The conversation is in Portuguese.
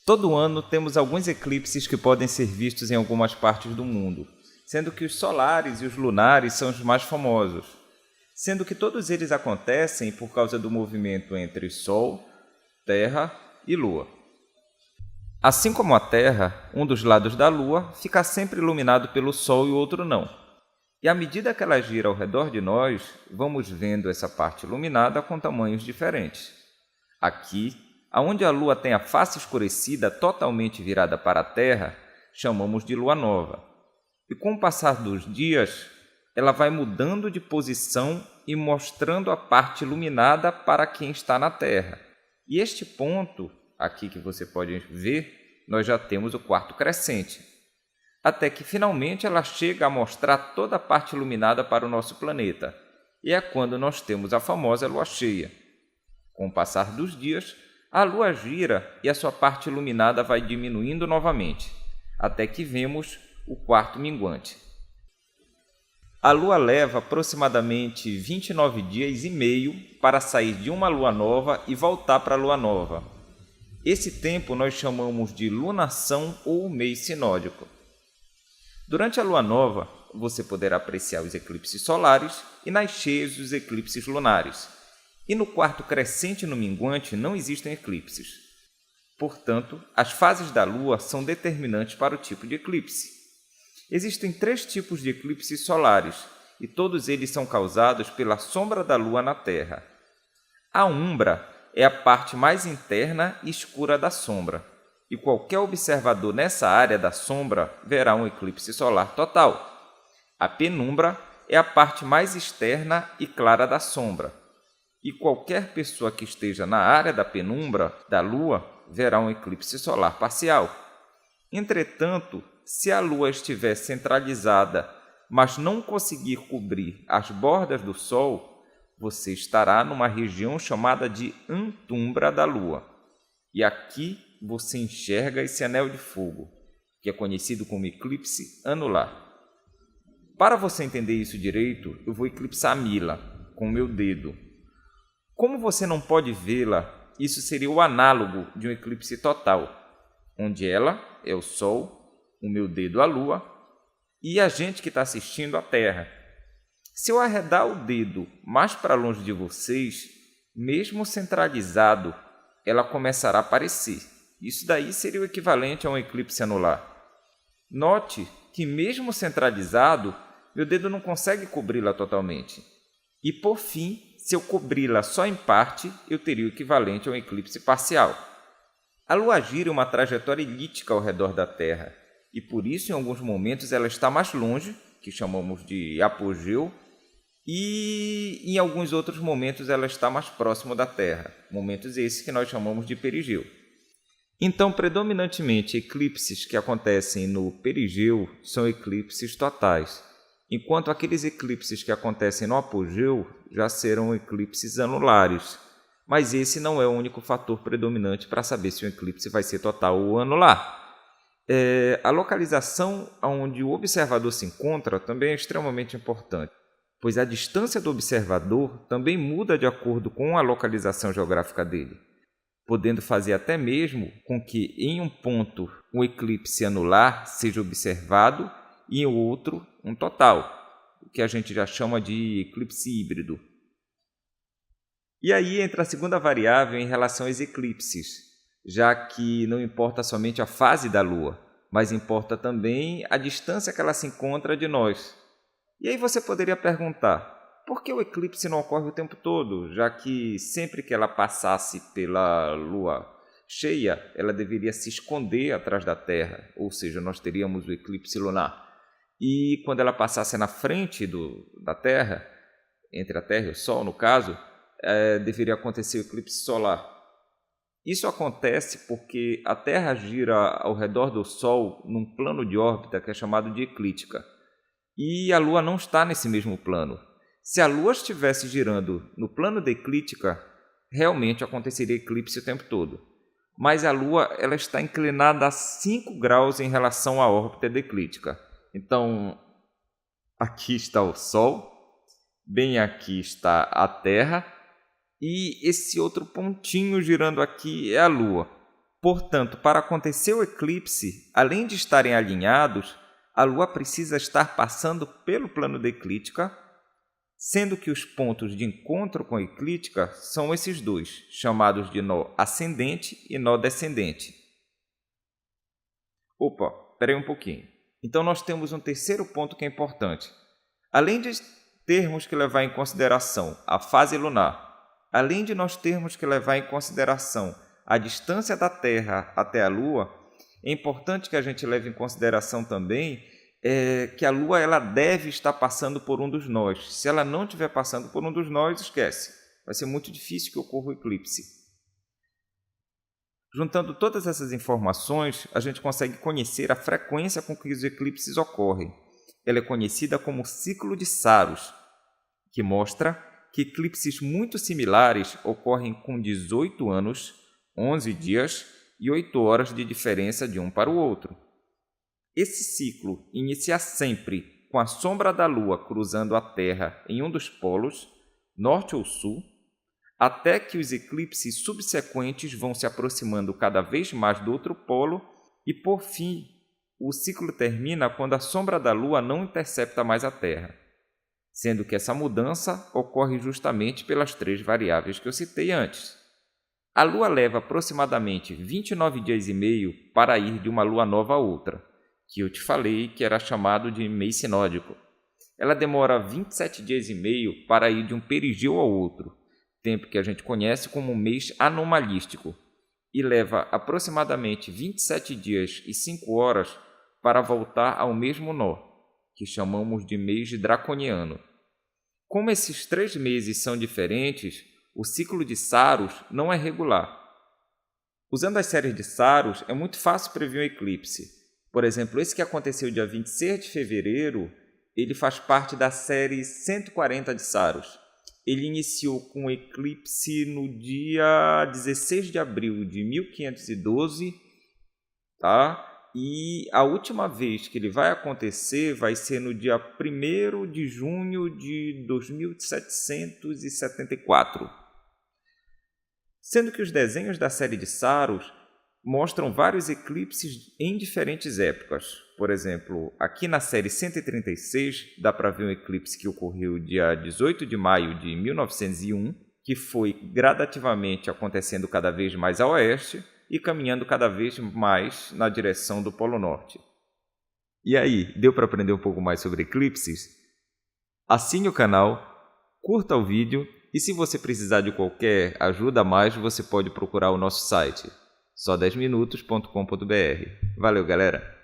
Todo ano temos alguns eclipses que podem ser vistos em algumas partes do mundo, sendo que os solares e os lunares são os mais famosos, sendo que todos eles acontecem por causa do movimento entre Sol, Terra e Lua. Assim como a Terra, um dos lados da Lua fica sempre iluminado pelo Sol e o outro não. E à medida que ela gira ao redor de nós, vamos vendo essa parte iluminada com tamanhos diferentes. Aqui, onde a Lua tem a face escurecida totalmente virada para a Terra, chamamos de Lua Nova. E com o passar dos dias, ela vai mudando de posição e mostrando a parte iluminada para quem está na Terra. E este ponto, aqui que você pode ver, nós já temos o quarto crescente. Até que finalmente ela chega a mostrar toda a parte iluminada para o nosso planeta. E é quando nós temos a famosa lua cheia. Com o passar dos dias, a lua gira e a sua parte iluminada vai diminuindo novamente, até que vemos o quarto minguante. A lua leva aproximadamente 29 dias e meio para sair de uma lua nova e voltar para a lua nova. Esse tempo nós chamamos de lunação ou mês sinódico. Durante a lua nova, você poderá apreciar os eclipses solares e nas cheias os eclipses lunares. E no quarto crescente e no minguante não existem eclipses. Portanto, as fases da lua são determinantes para o tipo de eclipse. Existem 3 tipos de eclipses solares, e todos eles são causados pela sombra da lua na Terra. A umbra é a parte mais interna e escura da sombra. E qualquer observador nessa área da sombra verá um eclipse solar total. A penumbra é a parte mais externa e clara da sombra. E qualquer pessoa que esteja na área da penumbra da Lua verá um eclipse solar parcial. Entretanto, se a Lua estiver centralizada, mas não conseguir cobrir as bordas do Sol, você estará numa região chamada de antumbra da Lua. E aqui você enxerga esse anel de fogo, que é conhecido como eclipse anular. Para você entender isso direito, eu vou eclipsar Mila com o meu dedo. Como você não pode vê-la, isso seria o análogo de um eclipse total, onde ela é o Sol, o meu dedo a Lua e a gente que está assistindo a Terra. Se eu arredar o dedo mais para longe de vocês, mesmo centralizado, ela começará a aparecer. Isso daí seria o equivalente a um eclipse anular. Note que mesmo centralizado, meu dedo não consegue cobri-la totalmente. E por fim, se eu cobri-la só em parte, eu teria o equivalente a um eclipse parcial. A Lua gira uma trajetória elíptica ao redor da Terra, e por isso em alguns momentos ela está mais longe, que chamamos de apogeu, e em alguns outros momentos ela está mais próximo da Terra, momentos esses que nós chamamos de perigeu. Então, predominantemente, eclipses que acontecem no perigeu são eclipses totais, enquanto aqueles eclipses que acontecem no apogeu já serão eclipses anulares. Mas esse não é o único fator predominante para saber se o eclipse vai ser total ou anular. A localização onde o observador se encontra também é extremamente importante, pois a distância do observador também muda de acordo com a localização geográfica dele, podendo fazer até mesmo com que em um ponto um eclipse anular seja observado e em outro um total, o que a gente já chama de eclipse híbrido. E aí entra a segunda variável em relação aos eclipses, já que não importa somente a fase da Lua, mas importa também a distância que ela se encontra de nós. E aí você poderia perguntar, por que o eclipse não ocorre o tempo todo, já que sempre que ela passasse pela Lua cheia, ela deveria se esconder atrás da Terra, ou seja, nós teríamos o eclipse lunar. E quando ela passasse na frente da Terra, entre a Terra e o Sol, no caso, deveria acontecer o eclipse solar. Isso acontece porque a Terra gira ao redor do Sol num plano de órbita que é chamado de eclíptica. E a Lua não está nesse mesmo plano. Se a Lua estivesse girando no plano da eclíptica, realmente aconteceria eclipse o tempo todo. Mas a Lua ela está inclinada a 5 graus em relação à órbita da eclíptica. Então, aqui está o Sol, bem aqui está a Terra, e esse outro pontinho girando aqui é a Lua. Portanto, para acontecer o eclipse, além de estarem alinhados, a Lua precisa estar passando pelo plano da eclíptica, sendo que os pontos de encontro com a eclíptica são esses dois, chamados de nó ascendente e nó descendente. Opa, espera aí um pouquinho. Então nós temos um terceiro ponto que é importante. Além de termos que levar em consideração a fase lunar, além de nós termos que levar em consideração a distância da Terra até a Lua, é importante que a gente leve em consideração também que a Lua ela deve estar passando por um dos nós. Se ela não estiver passando por um dos nós, esquece. Vai ser muito difícil que ocorra o eclipse. Juntando todas essas informações, a gente consegue conhecer a frequência com que os eclipses ocorrem. Ela é conhecida como ciclo de Saros, que mostra que eclipses muito similares ocorrem com 18 anos, 11 dias e 8 horas de diferença de um para o outro. Esse ciclo inicia sempre com a sombra da Lua cruzando a Terra em um dos polos, norte ou sul, até que os eclipses subsequentes vão se aproximando cada vez mais do outro polo e, por fim, o ciclo termina quando a sombra da Lua não intercepta mais a Terra, sendo que essa mudança ocorre justamente pelas 3 variáveis que eu citei antes. A Lua leva aproximadamente 29 dias e meio para ir de uma Lua nova a outra, que eu te falei que era chamado de mês sinódico. Ela demora 27 dias e meio para ir de um perigeu ao outro, tempo que a gente conhece como mês anomalístico, e leva aproximadamente 27 dias e 5 horas para voltar ao mesmo nó, que chamamos de mês draconiano. Como esses 3 meses são diferentes, o ciclo de Saros não é regular. Usando as séries de Saros, é muito fácil prever um eclipse. Por exemplo, esse que aconteceu dia 26 de fevereiro, ele faz parte da série 140 de Saros. Ele iniciou com o eclipse no dia 16 de abril de 1512, tá? E a última vez que ele vai acontecer vai ser no dia 1º de junho de 2774. Sendo que os desenhos da série de Saros mostram vários eclipses em diferentes épocas. Por exemplo, aqui na série 136 dá para ver um eclipse que ocorreu dia 18 de maio de 1901, que foi gradativamente acontecendo cada vez mais a oeste e caminhando cada vez mais na direção do Polo Norte. E aí, deu para aprender um pouco mais sobre eclipses? Assine o canal, curta o vídeo e se você precisar de qualquer ajuda a mais, você pode procurar o nosso site só10minutos.com.br. Valeu, galera!